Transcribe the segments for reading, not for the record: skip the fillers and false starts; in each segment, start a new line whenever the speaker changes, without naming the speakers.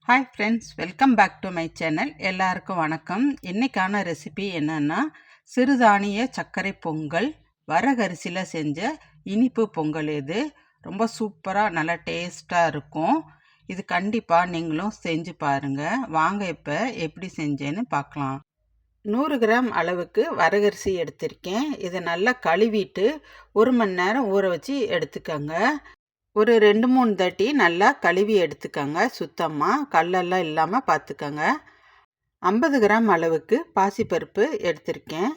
Hi friends, welcome back to my channel. எல்லாருக்கும் வணக்கம். இன்றைக்கான ரெசிபி என்னென்னா சிறுதானிய சர்க்கரை பொங்கல், வரகரிசியில் செஞ்ச இனிப்பு பொங்கல். இது ரொம்ப சூப்பராக நல்லா டேஸ்ட்டாக இருக்கும். இது கண்டிப்பாக நீங்களும் செஞ்சு பாருங்கள். வாங்க இப்போ எப்படி செஞ்சேன்னு பார்க்கலாம். 100 கிராம் அளவுக்கு வரகரிசி எடுத்திருக்கேன். இதை நல்லா கழுவிட்டு 1 மணி நேரம் ஊற வச்சு எடுத்துக்கோங்க. ஒரு 2-3 தட்டி நல்லா கழுவி எடுத்துக்கோங்க. சுத்தமாக கல்லெல்லாம் இல்லாமல் பார்த்துக்கோங்க. 50 கிராம் அளவுக்கு பாசிப்பருப்பு எடுத்திருக்கேன்.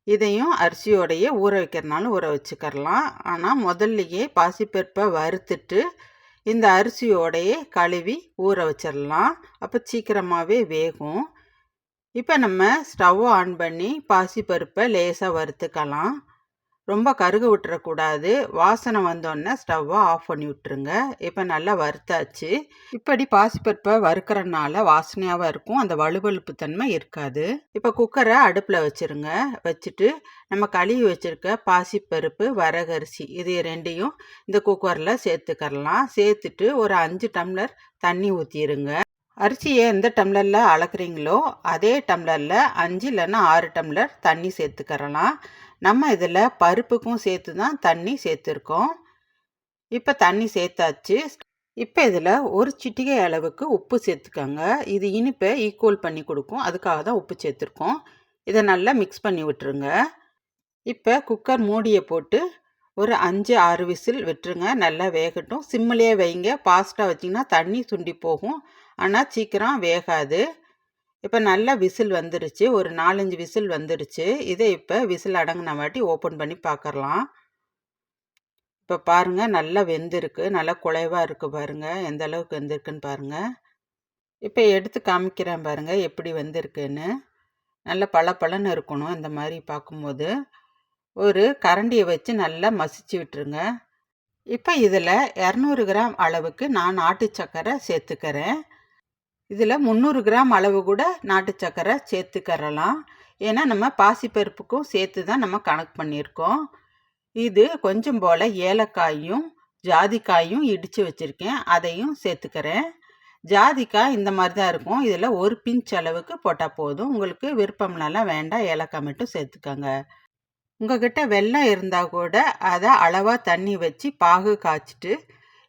இதையும் அரிசியோடையே ஊற வைக்கிறனாலும் ஊற வச்சுக்கரலாம். ஆனால் முதல்லையே பாசிப்பருப்பை வறுத்துட்டு இந்த அரிசியோடையே கழுவி ஊற வச்சிடலாம். அப்போ சீக்கிரமாகவே வேகும். இப்போ நம்ம ஸ்டவ் ஆன் பண்ணி பாசிப்பருப்பை லேசாக வறுத்துக்கலாம். ரொம்ப கருக விட்டுறக்கூடாது. வாசனை வந்தோடனே ஸ்டவ்வை ஆஃப் பண்ணி விட்டுருங்க. இப்போ நல்லா வறுத்தாச்சு. இப்படி பாசிப்பருப்பை வறுக்கிறனால வாசனையாகவும் இருக்கும், அந்த வலுவழுப்பு தன்மை இருக்காது. இப்போ குக்கரை அடுப்பில் வச்சுருங்க. வச்சுட்டு நம்ம கழுவி வச்சுருக்க பாசிப்பருப்பு, வரகரிசி இது ரெண்டையும் இந்த குக்கரில் சேர்த்துக்கரலாம். சேர்த்துட்டு ஒரு 5 டம்ளர் தண்ணி ஊற்றிடுங்க. அரிசியை எந்த டம்ளரில் அளக்குறீங்களோ அதே டம்ளரில் 5 இல்லைன்னா 6 டம்ளர் தண்ணி சேர்த்துக்கரலாம். நம்ம இதில் பருப்புக்கும் சேர்த்து தான் தண்ணி சேர்த்துருக்கோம். இப்போ தண்ணி சேர்த்தாச்சு. இப்போ இதில் ஒரு சிட்டிகை அளவுக்கு உப்பு சேர்த்துக்கோங்க. இது இனிப்பை ஈக்குவல் பண்ணி கொடுக்கும், அதுக்காக தான் உப்பு சேர்த்துருக்கோம். இதை நல்லா மிக்ஸ் பண்ணி விட்டுருங்க. இப்போ குக்கர் மூடியை போட்டு ஒரு 5-6 விசில் விட்டுருங்க. நல்லா வேகட்டும். சிம்மிலே வைங்க. ஃபாஸ்ட்டாக வச்சிங்கன்னா தண்ணி சுண்டி போகும், ஆனால் சீக்கிரம் வேகாது. இப்போ நல்லா விசில் வந்துருச்சு. ஒரு 4-5 விசில் வந்துருச்சு. இதை இப்போ விசில் அடங்கின வாட்டி ஓப்பன் பண்ணி பார்க்கலாம். இப்போ பாருங்கள், நல்லா வெந்திருக்கு. நல்லா குழைவாக இருக்குது பாருங்கள். எந்த அளவுக்கு வெந்திருக்குன்னு பாருங்கள். இப்போ எடுத்து காமிக்கிறேன் பாருங்கள் எப்படி வெந்திருக்குன்னு. நல்லா பளபளன்னு இருக்கணும். இந்த மாதிரி பார்க்கும்போது ஒரு கரண்டியை வச்சு நல்லா மசிச்சு விட்டுருங்க. இப்போ இதில் 200 கிராம் அளவுக்கு நான் நாட்டு சர்க்கரை சேர்த்துக்கிறேன். இதில் 300 கிராம் அளவு கூட நாட்டு சர்க்கரை சேர்த்துக்கறலாம். ஏன்னா நம்ம பாசிப்பருப்புக்கும் சேர்த்து தான் நம்ம கணக்கு பண்ணியிருக்கோம். இது கொஞ்சம் போல் ஏலக்காயும் ஜாதிக்காயும் இடித்து வச்சுருக்கேன், அதையும் சேர்த்துக்கிறேன். ஜாதிக்காய் இந்த மாதிரி தான் இருக்கும். இதில் ஒரு பிஞ்ச் அளவுக்கு போட்டால் போதும். உங்களுக்கு விருப்பம்னாலாம் வேண்டாம், ஏலக்காய் மட்டும் சேர்த்துக்கோங்க. உங்ககிட்ட வெல்லம் இருந்தால் கூட அதை அளவாக தண்ணி வச்சு பாகு காய்ச்சிட்டு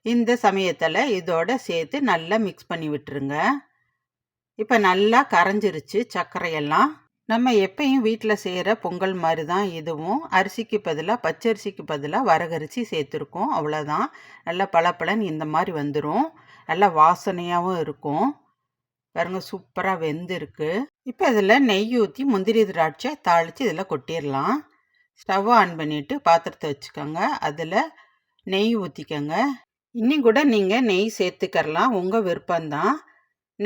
இந்த சமயத்தில் இதோட சேர்த்து நல்லா மிக்ஸ் பண்ணி விட்டுருங்க. இப்போ நல்லா கரைஞ்சிருச்சு சர்க்கரையெல்லாம். நம்ம எப்பயும் வீட்டில் செய்கிற பொங்கல் மாதிரி தான் இதுவும். அரிசிக்கு பதிலாக பச்சரிசிக்கு பதிலாக வரகரிசி சேர்த்துருக்கோம், அவ்வளோதான். நல்லா பளபளன்னு இந்த மாதிரி வந்துடும். நல்லா வாசனையாகவும் இருக்கும். பாருங்க, சூப்பராக வெந்திருக்கு. இப்போ இதில் நெய் ஊற்றி முந்திரி திராட்சை தாளித்து இதில் கொட்டிடலாம். ஸ்டவ் ஆன் பண்ணிவிட்டு பாத்திரத்தை வச்சுக்கோங்க. அதில் நெய் ஊற்றிக்கோங்க. இன்னும் கூட நீங்கள் நெய் சேர்த்துக்கரலாம், உங்கள் விருப்பம்தான்.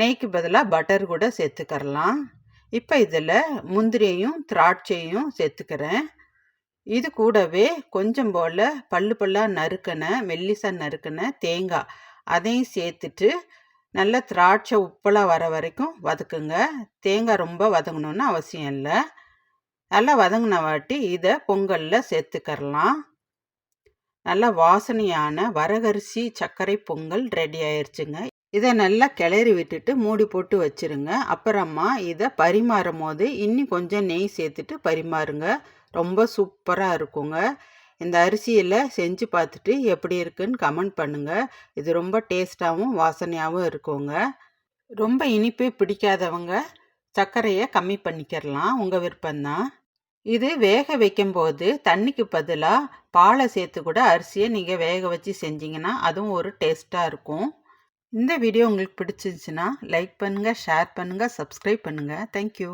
நெய்க்கு பதிலாக பட்டர் கூட சேர்த்துக்கரலாம். இப்போ இதில் முந்திரியும் திராட்சையும் சேர்த்துக்கிறேன். இது கூடவே கொஞ்சம் போல் பல்லாக நறுக்கின மெல்லிசாக நறுக்கின தேங்காய் அதையும் சேர்த்துட்டு நல்லா திராட்சை உப்பெல்லாம் வர வரைக்கும் வதக்குங்க. தேங்காய் ரொம்ப வதங்கணுன்னு அவசியம் இல்லை. நல்லா வதங்கின வாட்டி இதை பொங்கலில் சேர்த்துக்கரலாம். நல்லா வாசனையான வரகரிசி சர்க்கரை பொங்கல் ரெடி ஆயிடுச்சுங்க. இதை நல்லா கிளறி விட்டுட்டு மூடி போட்டு வச்சுருங்க. அப்புறமா இதை பரிமாறும் போது இன்னும் கொஞ்சம் நெய் சேர்த்துட்டு பரிமாறுங்க. ரொம்ப சூப்பராக இருக்குங்க. இந்த அரிசியில் செஞ்சு பார்த்துட்டு எப்படி இருக்குன்னு கமெண்ட் பண்ணுங்கள். இது ரொம்ப டேஸ்ட்டாகவும் வாசனையாகவும் இருக்குங்க. ரொம்ப இனிப்பு பிடிக்காதவங்க சர்க்கரையை கம்மி பண்ணிக்கிறலாம், உங்கள் விருப்பம்தான். இது வேக வைக்கும்போது தண்ணிக்கு பதிலாக பாலை சேர்த்து கூட அரிசியை நீங்கள் வேக வச்சு செஞ்சிங்கன்னா அதுவும் ஒரு டேஸ்ட்டாக இருக்கும். இந்த வீடியோ உங்களுக்கு பிடிச்சிருந்துச்சுன்னா லைக் பண்ணுங்கள், ஷேர் பண்ணுங்கள், சப்ஸ்கிரைப் பண்ணுங்கள். தேங்க்யூ.